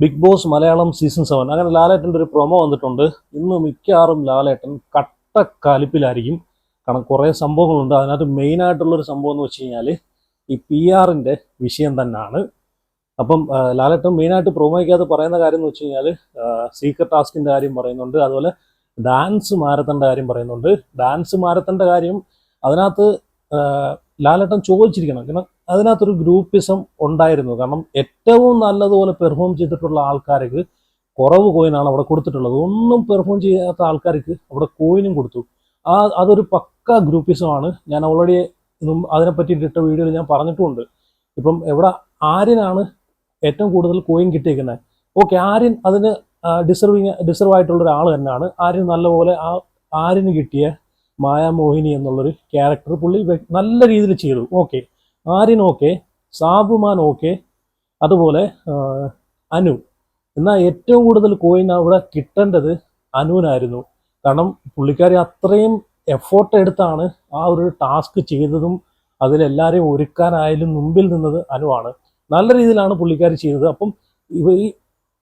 Big boss Malayalam season 7 അങ്ങനെ ലാലേട്ടൻ്റെ ഒരു പ്രൊമോ വന്നിട്ടുണ്ട്. ഇന്ന് മിക്കവാറും ലാലേട്ടൻ കട്ടക്കലിപ്പിലായിരിക്കും. കാരണം കുറേ സംഭവങ്ങളുണ്ട്. അതിനകത്ത് മെയിനായിട്ടുള്ളൊരു സംഭവം എന്ന് വെച്ച് കഴിഞ്ഞാൽ ഈ PR-ൻ്റെ വിഷയം തന്നെയാണ്. അപ്പം ലാലേട്ടൻ മെയിനായിട്ട് പ്രൊമോയ്ക്കകത്ത് പറയുന്ന കാര്യം എന്ന് വെച്ച് കഴിഞ്ഞാൽ സീക്രട്ട് ടാസ്കിൻ്റെ കാര്യം പറയുന്നുണ്ട്. അതുപോലെ ഡാൻസ് മാരത്തൻ്റെ കാര്യം പറയുന്നുണ്ട്. ഡാൻസ് മാരത്തൻ്റെ കാര്യം അതിനകത്ത് ലാലേട്ടൻ ചോദിച്ചിരിക്കണം. കാരണം അതിനകത്തൊരു ഗ്രൂപ്പിസം ഉണ്ടായിരുന്നു. കാരണം ഏറ്റവും നല്ലതുപോലെ പെർഫോം ചെയ്തിട്ടുള്ള ആൾക്കാർക്ക് കുറവ് കോയിനാണ് അവിടെ കൊടുത്തിട്ടുള്ളത്. ഒന്നും പെർഫോം ചെയ്യാത്ത ആൾക്കാർക്ക് അവിടെ കോയിനും കൊടുത്തു. അതൊരു പക്ക ഗ്രൂപ്പിസമാണ്. ഞാൻ ഓൾറെഡി അതിനെപ്പറ്റി ഇട്ട വീഡിയോയിൽ ഞാൻ പറഞ്ഞിട്ടുമുണ്ട്. ഇപ്പം എവിടെ ആര്യനാണ് ഏറ്റവും കൂടുതൽ കോയിൻ കിട്ടിയിരിക്കുന്നത്. ഓക്കെ, ആര്യൻ അതിന് ഡിസർവ് ആയിട്ടുള്ള ഒരാൾ തന്നെയാണ്. ആര്യൻ നല്ലപോലെ ആര്യന് കിട്ടിയ മായാമോഹിനി എന്നുള്ളൊരു ക്യാരക്ടർ പുള്ളി നല്ല രീതിയിൽ ചെയ്തു. Okay, Aryan okay, Sabumon okay, അതുപോലെ അനു. എന്നാൽ ഏറ്റവും കൂടുതൽ കോയിൻ അവിടെ കിട്ടേണ്ടത് അനുവിനായിരുന്നു. കാരണം പുള്ളിക്കാരി അത്രയും എഫോർട്ട് എടുത്താണ് ആ ഒരു ടാസ്ക് ചെയ്തതും അതിലെല്ലാവരെയും ഒരുക്കാനായാലും മുമ്പിൽ നിന്നത് അനുവാണ്. നല്ല രീതിയിലാണ് പുള്ളിക്കാരി ചെയ്തത്. അപ്പം ഈ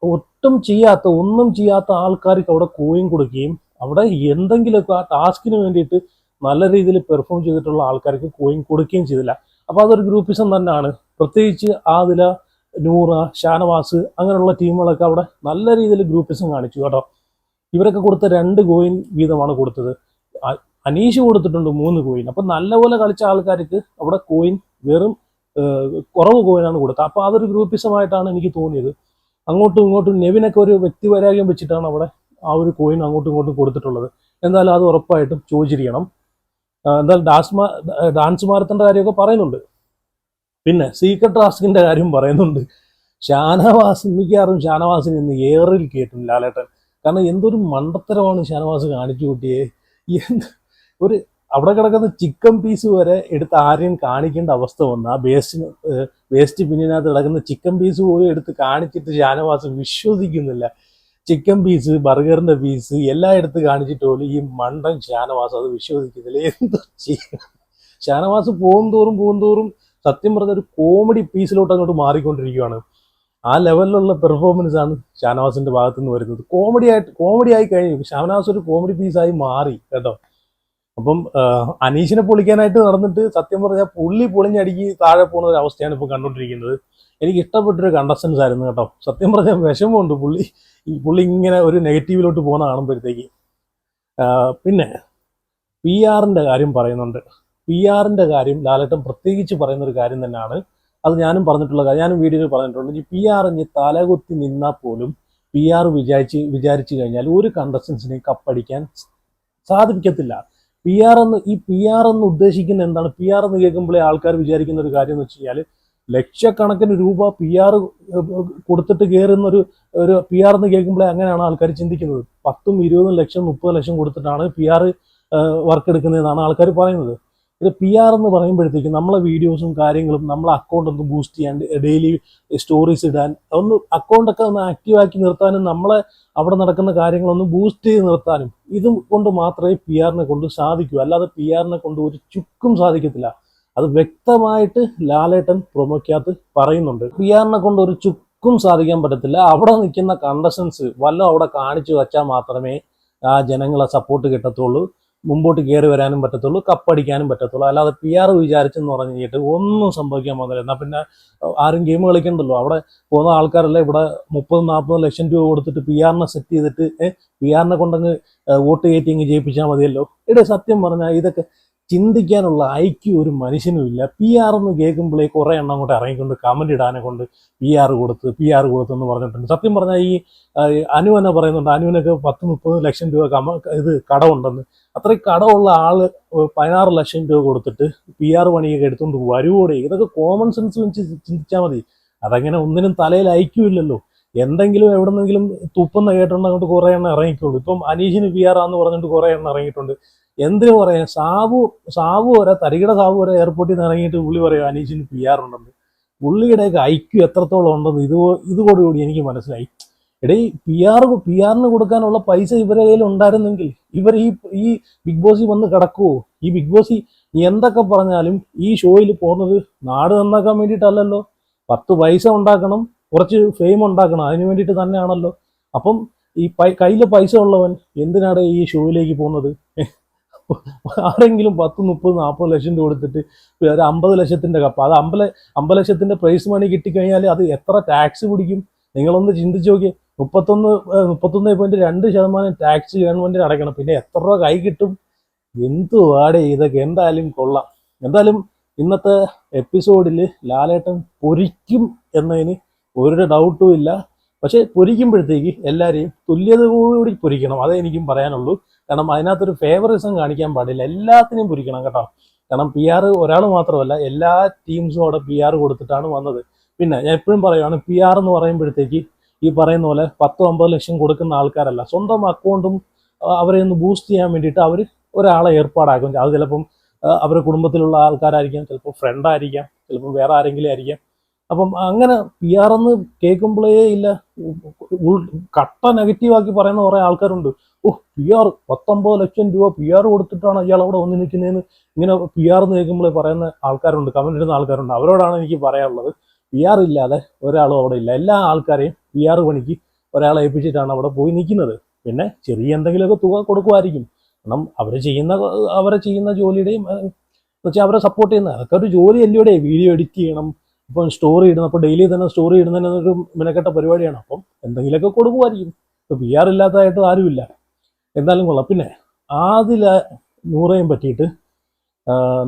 ഒന്നും ചെയ്യാത്ത ആൾക്കാർക്ക് അവിടെ കോയിൻ കൊടുക്കുകയും അവിടെ എന്തെങ്കിലുമൊക്കെ ആ ടാസ്കിന് വേണ്ടിയിട്ട് നല്ല രീതിയിൽ പെർഫോം ചെയ്തിട്ടുള്ള ആൾക്കാർക്ക് കോയിൻ കൊടുക്കുകയും ചെയ്തില്ല. അപ്പോൾ അതൊരു ഗ്രൂപ്പിസം തന്നെയാണ്. പ്രത്യേകിച്ച് ആദില, നൂറ, ഷാനവാസ് അങ്ങനെയുള്ള ടീമുകളൊക്കെ അവിടെ നല്ല രീതിയിൽ ഗ്രൂപ്പിസം കാണിച്ചു കേട്ടോ. ഇവരൊക്കെ കൊടുത്ത 2 കോയിൻ വീതമാണ് കൊടുത്തത്. അനീഷ് കൊടുത്തിട്ടുണ്ട് 3 കോയിൻ. അപ്പം നല്ലപോലെ കളിച്ച ആൾക്കാർക്ക് അവിടെ കോയിൻ വെറും കുറവ് കോയിനാണ് കൊടുത്തത്. അപ്പോൾ അതൊരു ഗ്രൂപ്പിസമായിട്ടാണ് എനിക്ക് തോന്നിയത്. അങ്ങോട്ടും ഇങ്ങോട്ടും നെവിനൊക്കെ ഒരു വ്യക്തിവൈരാഗ്യം വെച്ചിട്ടാണ് അവിടെ ആ ഒരു കോയിൻ അങ്ങോട്ടും ഇങ്ങോട്ടും കൊടുത്തിട്ടുള്ളത്. എന്തായാലും അത് ഉറപ്പായിട്ടും ചോദിച്ചിരിക്കണം. എന്തായാലും ഡാൻസ് മാരത്തൻ്റെ കാര്യമൊക്കെ പറയുന്നുണ്ട്. പിന്നെ സീക്രട്ട് ടാസ്കിൻ്റെ കാര്യം പറയുന്നുണ്ട്. മിക്കവാറും ഷാനവാസിന് ഇന്ന് ഏറിൽ കയറ്റും ലാലേട്ടൻ. കാരണം എന്തൊരു മണ്ടത്തരമാണ് ഷാനവാസ് കാണിച്ചു കൂട്ടിയേ. ഒരു അവിടെ കിടക്കുന്ന ചിക്കൻ പീസ് വരെ എടുത്ത് ആരെയും കാണിക്കേണ്ട അവസ്ഥ വന്നു. ആ വേസ്റ്റ് പിന്നിനകത്ത് കിടക്കുന്ന ചിക്കൻ പീസ് പോലും എടുത്ത് കാണിച്ചിട്ട് ഷാനവാസ് വിശ്വസിക്കുന്നില്ല. ചിക്കൻ പീസ്, ബർഗറിന്റെ പീസ് എല്ലാം എടുത്ത് കാണിച്ചിട്ട് പോലും ഈ മണ്ടൻ ഷാനവാസ് അത് വിശ്വസിക്കുന്നില്ല. എന്തോ ചെയ്യണം. ഷാനവാസ് പോകുന്തോറും സത്യം പറഞ്ഞ ഒരു കോമഡി പീസിലോട്ട് അങ്ങോട്ട് മാറിക്കൊണ്ടിരിക്കുകയാണ്. ആ ലെവലിലുള്ള പെർഫോമൻസ് ആണ് ഷാനവാസിന്റെ ഭാഗത്തു നിന്ന് വരുന്നത്. കോമഡി ആയി കഴിഞ്ഞു. ഷാനവാസ് ഒരു കോമഡി പീസായി മാറി കേട്ടോ. അപ്പം അനീഷിനെ പൊളിക്കാനായിട്ട് നടന്നിട്ട് സത്യം പറഞ്ഞാൽ പുള്ളി പൊളിഞ്ഞടുക്കി താഴെ പോകുന്ന ഒരു അവസ്ഥയാണ് ഇപ്പോൾ കണ്ടുകൊണ്ടിരിക്കുന്നത്. എനിക്ക് ഇഷ്ടപ്പെട്ടൊരു കണ്ടസ്റ്റൻസ് ആയിരുന്നു കേട്ടോ. സത്യം പറഞ്ഞാൽ വിഷമമുണ്ട് പുള്ളി ഇങ്ങനെ ഒരു നെഗറ്റീവിലോട്ട് പോകുന്ന കാണുമ്പോഴത്തേക്ക്. പിന്നെ PR-ൻ്റെ കാര്യം പറയുന്നുണ്ട്. PR-ൻ്റെ കാര്യം ലാലേട്ടൻ പ്രത്യേകിച്ച് പറയുന്നൊരു കാര്യം തന്നെയാണ്. അത് ഞാനും പറഞ്ഞിട്ടുള്ള കാര്യം, ഞാനും വീഡിയോയിൽ പറഞ്ഞിട്ടുണ്ട്. ഈ PR തലകുത്തി നിന്നാൽ പോലും PR വിചാരിച്ചു കഴിഞ്ഞാൽ ഒരു കണ്ടസ്റ്റൻസിനെ കപ്പടിക്കാൻ സാധിക്കത്തില്ല. PR എന്ന് ഉദ്ദേശിക്കുന്ന എന്താണ്? PR എന്ന് കേൾക്കുമ്പോഴേ ആൾക്കാർ വിചാരിക്കുന്ന ഒരു കാര്യം എന്ന് വെച്ച് കഴിഞ്ഞാൽ ലക്ഷക്കണക്കിന് രൂപ PR കൊടുത്തിട്ട് കയറുന്ന ഒരു PR എന്ന് കേൾക്കുമ്പോഴേ അങ്ങനെയാണ് ആൾക്കാർ ചിന്തിക്കുന്നത്. 10, 20 ലക്ഷം, 30 ലക്ഷം കൊടുത്തിട്ടാണ് PR വർക്ക് എടുക്കുന്നതെന്നാണ് ആൾക്കാർ പറയുന്നത്. ഇത് PR എന്ന് പറയുമ്പോഴത്തേക്കും നമ്മളെ വീഡിയോസും കാര്യങ്ങളും നമ്മളെ അക്കൗണ്ട് ഒന്ന് ബൂസ്റ്റ് ചെയ്യാൻ, ഡെയിലി സ്റ്റോറീസ് ഇടാൻ, അക്കൗണ്ടൊക്കെ ഒന്ന് ആക്റ്റീവാക്കി നിർത്താനും നമ്മളെ അവിടെ നടക്കുന്ന കാര്യങ്ങളൊന്ന് ബൂസ്റ്റ് ചെയ്ത് നിർത്താനും ഇതും കൊണ്ട് മാത്രമേ PR-നെ കൊണ്ട് സാധിക്കൂ. അല്ലാതെ PR-നെ കൊണ്ട് ഒരു ചുക്കും സാധിക്കത്തില്ല. അത് വ്യക്തമായിട്ട് ലാലേട്ടൻ പ്രൊമോയ്ക്കകത്ത് പറയുന്നുണ്ട്. PR-നെ കൊണ്ട് ഒരു ചുക്കും സാധിക്കാൻ പറ്റത്തില്ല. അവിടെ നിൽക്കുന്ന കണ്ടസ്റ്റൻസ് വല്ലതും അവിടെ കാണിച്ചു വച്ചാൽ മാത്രമേ ആ ജനങ്ങളെ സപ്പോർട്ട് കിട്ടത്തുള്ളൂ, മുമ്പോട്ട് കയറി വരാനും പറ്റത്തുള്ളൂ, കപ്പടിക്കാനും പറ്റത്തുള്ളൂ. അല്ലാതെ PR വിചാരിച്ചെന്ന് പറഞ്ഞു കഴിഞ്ഞിട്ട് ഒന്നും സംഭവിക്കാൻ പോകുന്നില്ല. എന്നാൽ പിന്നെ ആരും ഗെയിം കളിക്കണ്ടല്ലോ. അവിടെ പോകുന്ന ആൾക്കാരല്ല ഇവിടെ 30-40 ലക്ഷം രൂപ കൊടുത്തിട്ട് PR-നെ സെറ്റ് ചെയ്തിട്ട് PR-നെ കൊണ്ടങ്ങ് വോട്ട് കയറ്റി അങ്ങ് ജയിപ്പിച്ചാൽ മതിയല്ലോ. സത്യം പറഞ്ഞാൽ ഇതൊക്കെ ചിന്തിക്കാനുള്ള IQ ഒരു മനുഷ്യനും ഇല്ല. PR എന്ന് കേൾക്കുമ്പോഴേ കുറേ എണ്ണം അങ്ങോട്ട് ഇറങ്ങിക്കൊണ്ട് കമന്റ് ഇടാനെ കൊണ്ട് PR കൊടുത്ത് എന്ന് പറഞ്ഞിട്ടുണ്ട്. സത്യം പറഞ്ഞാൽ ഈ അനു തന്നെ പറയുന്നുണ്ട്, അനുവിനൊക്കെ 10-30 ലക്ഷം രൂപ കടമുണ്ടെന്ന്. അത്രയും കടമുള്ള ആള് 16 ലക്ഷം രൂപ കൊടുത്തിട്ട് PR പണിയൊക്കെ എടുത്തുകൊണ്ട് വരുവോടെ. ഇതൊക്കെ കോമൺ സെൻസ് വെച്ച് ചിന്തിച്ചാൽ മതി. അതങ്ങനെ ഒന്നിനും തലയിൽ IQ ഇല്ലല്ലോ. എന്തെങ്കിലും എവിടെന്നെങ്കിലും തുപ്പെന്ന് കേട്ടുകൊണ്ട് അങ്ങോട്ട് കുറേ എണ്ണം ഇറങ്ങിക്കുള്ളൂ. ഇപ്പം അനീഷിന് PR ആന്ന് പറഞ്ഞിട്ട് കുറേ എണ്ണം ഇറങ്ങിയിട്ടുണ്ട്. എന്തിനു പറയാം, സാബു വരെ തരികിട സാബു വരെ എയർപോർട്ടിൽ നിന്ന് ഇറങ്ങിയിട്ട് പുള്ളി പറയും അനീഷിന് PR ഉണ്ടെന്ന്. പുള്ളിയുടെയൊക്കെ IQ എത്രത്തോളം ഉണ്ടെന്ന് ഇതോടുകൂടി എനിക്ക് മനസ്സിലായി. PR-ന് കൊടുക്കാനുള്ള പൈസ ഇവരുടെ കയ്യിൽ ഉണ്ടായിരുന്നെങ്കിൽ ഇവർ ഈ ബിഗ് ബോസിൽ വന്ന് കിടക്കുവോ? ഈ ബിഗ് ബോസ് എന്തൊക്കെ പറഞ്ഞാലും ഈ ഷോയിൽ പോകുന്നത് നാട് നന്നാക്കാൻ വേണ്ടിയിട്ടല്ലല്ലോ. 10 പൈസ ഉണ്ടാക്കണം, കുറച്ച് ഫെയിം ഉണ്ടാക്കണം, അതിന് വേണ്ടിയിട്ട് തന്നെയാണല്ലോ. അപ്പം ഈ കയ്യിൽ പൈസ ഉള്ളവൻ എന്തിനാണ് ഈ ഷോയിലേക്ക് പോകുന്നത്? ആരെങ്കിലും 10, 30, 40 ലക്ഷം രൂപ കൊടുത്തിട്ട് ഒരു 50 ലക്ഷത്തിന്റെ കപ്പ്, അത് 50 ലക്ഷത്തിന്റെ പ്രൈസ് മണി കിട്ടിക്കഴിഞ്ഞാൽ അത് എത്ര ടാക്സ് പിടിക്കും? നിങ്ങളൊന്ന് ചിന്തിച്ച് നോക്കിയേ. 31.2% ടാക്സ് ഗവൺമെന്റിന് അടയ്ക്കണം. പിന്നെ എത്ര രൂപ കൈ കിട്ടും? എന്തുവാടെ ഇതൊക്കെ? എന്തായാലും കൊള്ളാം. എന്തായാലും ഇന്നത്തെ എപ്പിസോഡിൽ ലാലേട്ടൻ പൊരിക്കും എന്നതിന് ഒരു ഡൗട്ടും ഇല്ല. പക്ഷെ പൊരിക്കുമ്പോഴത്തേക്ക് എല്ലാവരെയും തുല്യതയോടുകൂടി പൊരിക്കണം, അതേ എനിക്കും പറയാനുള്ളൂ. കാരണം അതിനകത്തൊരു ഫേവറിസം കാണിക്കാൻ പാടില്ല, എല്ലാത്തിനെയും പൊരിക്കണം കേട്ടോ. കാരണം PR ഒരാൾ മാത്രമല്ല, എല്ലാ ടീംസും അവിടെ PR കൊടുത്തിട്ടാണ് വന്നത്. പിന്നെ ഞാൻ എപ്പോഴും പറയുവാണ്, PR എന്ന് പറയുമ്പോഴത്തേക്ക് ഈ പറയുന്ന പോലെ 10-50 ലക്ഷം കൊടുക്കുന്ന ആൾക്കാരല്ല. സ്വന്തം അക്കൗണ്ടും അവരെ ഒന്ന് ബൂസ്റ്റ് ചെയ്യാൻ വേണ്ടിയിട്ട് അവർ ഒരാളെ ഏർപ്പാടാക്കും. അത് ചിലപ്പം അവരുടെ കുടുംബത്തിലുള്ള ആൾക്കാരായിരിക്കാം, ചിലപ്പോൾ ഫ്രണ്ടായിരിക്കാം, ചിലപ്പോൾ വേറെ ആരെങ്കിലും ആയിരിക്കാം. അപ്പം അങ്ങനെ PR എന്ന് കേൾക്കുമ്പോഴേ ഇല്ല, കട്ട നെഗറ്റീവാക്കി പറയുന്ന കുറേ ആൾക്കാരുണ്ട്. PR 19 ലക്ഷം രൂപ PR കൊടുത്തിട്ടാണ് ഇയാൾ അവിടെ വന്ന് നിൽക്കുന്നതെന്ന് ഇങ്ങനെ PR എന്ന് കേൾക്കുമ്പോഴേ പറയുന്ന ആൾക്കാരുണ്ട്, കമന്റ് ഇടുന്ന ആൾക്കാരുണ്ട്. അവരോടാണ് എനിക്ക് പറയാനുള്ളത്, PR ഇല്ലാതെ ഒരാളും അവിടെ ഇല്ല. എല്ലാ ആൾക്കാരെയും PR പണിക്ക് ഒരാളെ ഏൽപ്പിച്ചിട്ടാണ് അവിടെ പോയി നിൽക്കുന്നത്. പിന്നെ ചെറിയ എന്തെങ്കിലുമൊക്കെ തുക കൊടുക്കുമായിരിക്കും. കാരണം അവരെ ചെയ്യുന്ന ജോലിയുടെയും വെച്ചാൽ അവരെ സപ്പോർട്ട് ചെയ്യുന്ന അതൊക്കെ ഒരു ജോലി അല്ലയോടെ. വീഡിയോ എഡിറ്റ് ചെയ്യണം, ഇപ്പം സ്റ്റോറി ഇടുന്ന, അപ്പോൾ ഡെയിലി തന്നെ സ്റ്റോറി ഇടുന്നതിനൊരു മെനക്കെട്ട പരിപാടിയാണ്. അപ്പം എന്തെങ്കിലുമൊക്കെ കൊടുക്കുമായിരിക്കും. ഇപ്പോൾ PR ഇല്ലാത്തതായിട്ട് ആരുമില്ല. എന്തായാലും കൊള്ളാം. പിന്നെ ആദില നൂറയും പറ്റിയിട്ട്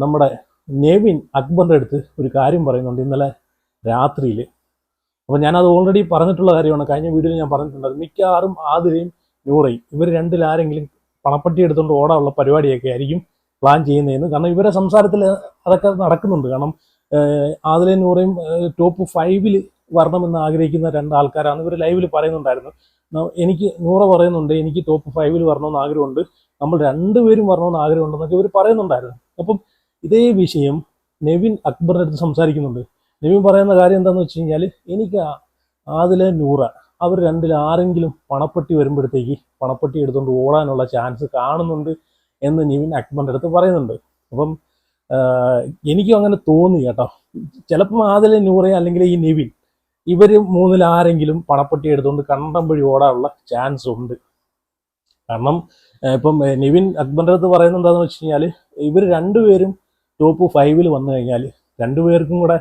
നമ്മുടെ നെവിൻ അക്ബറിൻ്റെ അടുത്ത് ഒരു കാര്യം പറയുന്നുണ്ട് ഇന്നലെ രാത്രിയിൽ. അപ്പോൾ ഞാനത് ഓൾറെഡി പറഞ്ഞിട്ടുള്ള കാര്യമാണ്, കഴിഞ്ഞ വീഡിയോയിൽ ഞാൻ പറഞ്ഞിട്ടുണ്ട്. മിക്കവാറും ആദിലയും നൂറയും ഇവർ രണ്ടിലാരെങ്കിലും പണപ്പെട്ടി എടുത്തുകൊണ്ട് ഓടാനുള്ള പരിപാടിയൊക്കെ ആയിരിക്കും പ്ലാൻ ചെയ്യുന്നതെന്ന്. കാരണം ഇവരെ സംസാരത്തിൽ അതൊക്കെ നടക്കുന്നുണ്ട്. കാരണം ആദിലയും നൂറയും ടോപ്പ് 5 വരണമെന്ന് ആഗ്രഹിക്കുന്ന 2 ആൾക്കാരാണ്. ഇവർ ലൈവിൽ പറയുന്നുണ്ടായിരുന്നു. എനിക്ക് നൂറ പറയുന്നുണ്ട്, എനിക്ക് ടോപ്പ് 5 വരണമെന്ന് ആഗ്രഹമുണ്ട്, നമ്മൾ 2 പേരും വരണമെന്ന് ആഗ്രഹമുണ്ടെന്നൊക്കെ ഇവർ പറയുന്നുണ്ടായിരുന്നു. അപ്പം ഇതേ വിഷയം നെവിൻ അക്ബറിൻ്റെ അടുത്ത് സംസാരിക്കുന്നുണ്ട്. നെവിൻ പറയുന്ന കാര്യം എന്താണെന്ന് വെച്ച് കഴിഞ്ഞാൽ, എനിക്ക് ആദിലെ നൂറ അവർ രണ്ടിൽ ആരെങ്കിലും പണപ്പെട്ടി വരുമ്പോഴത്തേക്ക് പണപ്പെട്ടി എടുത്തുകൊണ്ട് ഓടാനുള്ള ചാൻസ് കാണുന്നുണ്ട് എന്ന് നെവിൻ അക്ബറിൻ്റെ അടുത്ത് പറയുന്നുണ്ട്. അപ്പം എനിക്കും അങ്ങനെ തോന്നി കേട്ടോ. ചിലപ്പം ആദിലെ നൂറ അല്ലെങ്കിൽ ഈ നെവിൻ ഇവർ 3-ൽ ആരെങ്കിലും പണപ്പെട്ടി എടുത്തുകൊണ്ട് കണ്ടം വഴി ഓടാനുള്ള ചാൻസ് ഉണ്ട്. കാരണം ഇപ്പം നെവിൻ അക്ബറിൻ്റെ അടുത്ത് പറയുന്നത് എന്താണെന്ന് വെച്ച് കഴിഞ്ഞാൽ, ഇവർ 2 പേരും ടോപ്പ് 5 വന്നു കഴിഞ്ഞാൽ 2 പേർക്കും കൂടെ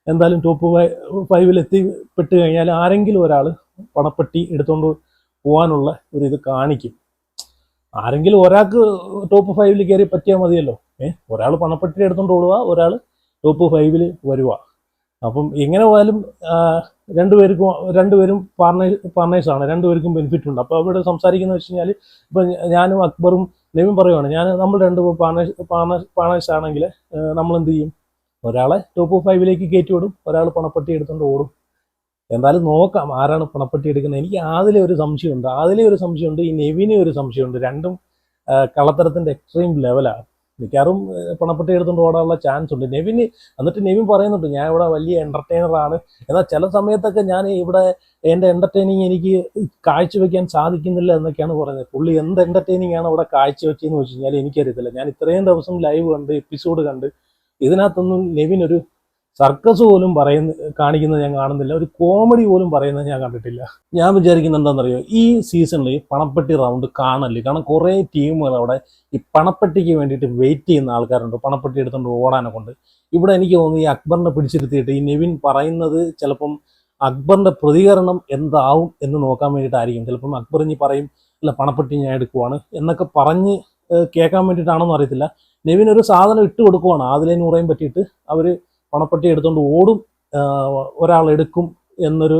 എന്തായാലും ടോപ്പ് 5 എത്തിപ്പെട്ട് കഴിഞ്ഞാൽ ആരെങ്കിലും ഒരാൾ പണപ്പെട്ടി എടുത്തുകൊണ്ട് പോകാനുള്ള ഒരു ഇത് കാണിക്കും. ആരെങ്കിലും ഒരാൾക്ക് ടോപ്പ് 5 കയറി പറ്റിയാൽ മതിയല്ലോ. ഒരാൾ പണപ്പെട്ടി എടുത്തുകൊണ്ട് ഓടുക, ഒരാൾ ടോപ്പ് 5 വരിക. അപ്പം എങ്ങനെ പോയാലും രണ്ടുപേരും പാർട്ണേഴ്സാണ്, 2 പേർക്കും ബെനിഫിറ്റ് ഉണ്ട്. അപ്പോൾ അവിടെ സംസാരിക്കുന്നത് വെച്ച് കഴിഞ്ഞാൽ, ഇപ്പം ഞാനും അക്ബറും നെവിൻ പറയുവാണ്, നമ്മൾ 2 പാർട്ണേഴ്സ് ആണെങ്കിൽ നമ്മൾ എന്ത് ചെയ്യും, ഒരാളെ ടോപ്പ് 5 കയറ്റി വിടും, ഒരാൾ പണപ്പെട്ടി എടുത്തുകൊണ്ട് ഓടും. എന്തായാലും നോക്കാം ആരാണ് പണപ്പെട്ടി എടുക്കുന്നത്. എനിക്ക് അതിലെ ഒരു സംശയമുണ്ട്, ഈ നെവിനെ ഒരു സംശയമുണ്ട്. രണ്ടും കള്ളത്തരത്തിൻ്റെ എക്സ്ട്രീം ലെവലാണ്. മിക്കവാറും പണപ്പെട്ടി എടുത്തുകൊണ്ട് ഓടാനുള്ള ചാൻസ് ഉണ്ട് നെവിന്. എന്നിട്ട് നെവിൻ പറയുന്നുണ്ട്, ഞാൻ ഇവിടെ വലിയ എൻ്റർടൈനറാണ്, എന്നാൽ ചില സമയത്തൊക്കെ ഞാൻ ഇവിടെ എൻ്റെ എൻ്റർടൈനിങ് എനിക്ക് കാഴ്ചവെക്കാൻ സാധിക്കുന്നില്ല എന്നൊക്കെയാണ് പറയുന്നത്. പുള്ളി എന്ത് എൻ്റർടൈനിങ് ആണ് അവിടെ കാഴ്ചവെച്ചതെന്ന് വെച്ച് കഴിഞ്ഞാൽ എനിക്കറിയത്തില്ല. ഞാൻ ഇത്രയും ദിവസം ലൈവ് കണ്ട് എപ്പിസോഡ് കണ്ട് ഇതിനകത്തൊന്നും നെവിൻ ഒരു സർക്കസ് പോലും കാണിക്കുന്നത് ഞാൻ കാണുന്നില്ല, ഒരു കോമഡി പോലും പറയുന്നത് ഞാൻ കണ്ടിട്ടില്ല. ഞാൻ വിചാരിക്കുന്നത് എന്താണെന്നറിയോ, ഈ സീസണിൽ പണപ്പെട്ടി റൗണ്ട് കാണല്ലേ. കാരണം കുറേ ടീമുകൾ അവിടെ ഈ പണപ്പെട്ടിക്ക് വേണ്ടിയിട്ട് വെയിറ്റ് ചെയ്യുന്ന ആൾക്കാരുണ്ട്, പണപ്പെട്ടി എടുത്തുകൊണ്ട് ഓടാനെ കൊണ്ട്. ഇവിടെ എനിക്ക് തോന്നുന്നു ഈ അക്ബറിനെ പിടിച്ചിരുത്തിയിട്ട് ഈ നെവിൻ പറയുന്നത് ചിലപ്പം അക്ബറിൻ്റെ പ്രതികരണം എന്താവും എന്ന് നോക്കാൻ വേണ്ടിയിട്ടായിരിക്കും. ചിലപ്പം അക്ബർ ഇനി പറയും, അല്ല പണപ്പെട്ടി ഞാൻ എടുക്കുവാണ് എന്നൊക്കെ പറഞ്ഞ് കേൾക്കാൻ വേണ്ടിയിട്ടാണോന്ന് അറിയത്തില്ല. നെവിൻ ഒരു സാധനം ഇട്ട് കൊടുക്കുവാണ്, അതിലെ നൂറേയും പറ്റിയിട്ട് അവർ പണപ്പെട്ടി എടുത്തുകൊണ്ട് ഓടും, ഒരാൾ എടുക്കും എന്നൊരു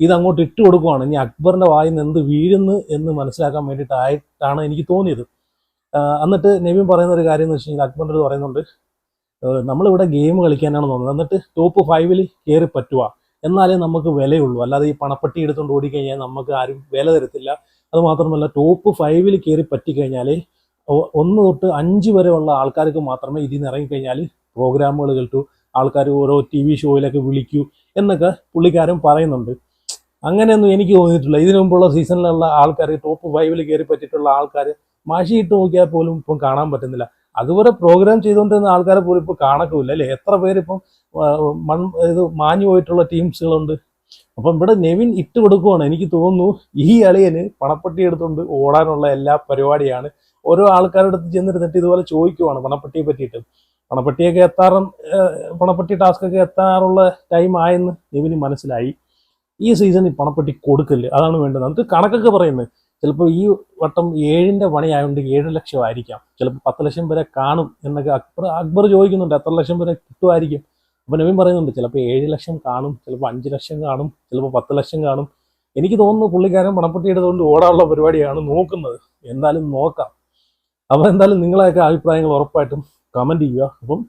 ഇതങ്ങോട്ട് ഇട്ട് കൊടുക്കുവാണ്. ഇനി അക്ബറിൻ്റെ വായിൽ നിന്ന് എന്ത് വീഴുന്നു എന്ന് മനസ്സിലാക്കാൻ വേണ്ടിയിട്ടായിട്ടാണ് എനിക്ക് തോന്നിയത്. എന്നിട്ട് നെവിൻ പറയുന്ന ഒരു കാര്യം എന്ന് വെച്ച് കഴിഞ്ഞാൽ, അക്ബറിൻ്റെ അടുത്ത് പറയുന്നുണ്ട്, നമ്മളിവിടെ ഗെയിം കളിക്കാനാണ് തോന്നുന്നത്, എന്നിട്ട് ടോപ്പ് 5 കയറി പറ്റുക, എന്നാലേ നമുക്ക് വിലയുള്ളൂ. അല്ലാതെ ഈ പണപ്പെട്ടി എടുത്തുകൊണ്ട് ഓടിക്കഴിഞ്ഞാൽ നമുക്ക് ആരും വില തരത്തില്ല. അതുമാത്രമല്ല, ടോപ്പ് 5 കയറി പറ്റിക്കഴിഞ്ഞാൽ 1 തൊട്ട് 5 വരെയുള്ള ആൾക്കാർക്ക് മാത്രമേ ഇതിൽ നിന്ന് ഇറങ്ങിക്കഴിഞ്ഞാൽ പ്രോഗ്രാമുകൾ കേട്ടു, ആൾക്കാർ ഓരോ TV ഷോയിലൊക്കെ വിളിക്കൂ എന്നൊക്കെ പുള്ളിക്കാരൻ പറയുന്നുണ്ട്. അങ്ങനെയൊന്നും എനിക്ക് തോന്നിയിട്ടില്ല. ഇതിനു മുമ്പുള്ള സീസണിലുള്ള ആൾക്കാർ, ടോപ്പ് 5 കയറി പറ്റിയിട്ടുള്ള ആൾക്കാർ മാഷിയിട്ട് നോക്കിയാൽ പോലും ഇപ്പം കാണാൻ പറ്റുന്നില്ല. അതുവരെ പ്രോഗ്രാം ചെയ്തുകൊണ്ടിരുന്ന ആൾക്കാരെ പോലും ഇപ്പോൾ കാണക്കില്ല അല്ലേ. എത്ര പേരിപ്പം മാഞ്ഞു പോയിട്ടുള്ള ടീംസുകളുണ്ട്. അപ്പം ഇവിടെ നെവിൻ ഇട്ട് കൊടുക്കുവാണ്. എനിക്ക് തോന്നുന്നു ഈ അളിയന് പണപ്പെട്ടി എടുത്തുകൊണ്ട് ഓടാനുള്ള എല്ലാ പരിപാടിയാണ്. ഓരോ ആൾക്കാരുടെ അടുത്ത് ചെന്നിരുന്നിട്ട് ഇതുപോലെ ചോദിക്കുവാണ് പണപ്പെട്ടിയെ പറ്റിയിട്ട്. പണപ്പെട്ടിയൊക്കെ പണപ്പെട്ടി ടാസ്ക് ഒക്കെ എത്താറുള്ള ടൈം ആയെന്ന് നെവിന് മനസ്സിലായി. ഈ സീസണിൽ പണപ്പെട്ടി കൊടുക്കല്, അതാണ് വേണ്ടത്. എന്നിട്ട് കണക്കൊക്കെ പറയുന്നത് ചിലപ്പോൾ ഈ വട്ടം 7ന്റെ പണി ആയതുകൊണ്ട് 7 ലക്ഷം ആയിരിക്കാം, ചിലപ്പോൾ 10 ലക്ഷം വരെ കാണും എന്നൊക്കെ അക്ബർ ചോദിക്കുന്നുണ്ട്, എത്ര ലക്ഷം വരെ കിട്ടുമായിരിക്കും. അപ്പൊ നവീൻ പറയുന്നുണ്ട് ചിലപ്പോൾ 7 ലക്ഷം കാണും, ചിലപ്പോൾ 5 ലക്ഷം കാണും, ചിലപ്പോൾ 10 ലക്ഷം കാണും. എനിക്ക് തോന്നുന്നു പുള്ളിക്കാരൻ പണപ്പെട്ടി എടുത്തുകൊണ്ട് ഓടാനുള്ള പരിപാടിയാണ് നോക്കുന്നത്. എന്തായാലും നോക്കാം. അപ്പൊ എന്തായാലും നിങ്ങളെയൊക്കെ അഭിപ്രായങ്ങൾ ഉറപ്പായിട്ടും കമന്റ് ചെയ്യുക. അപ്പം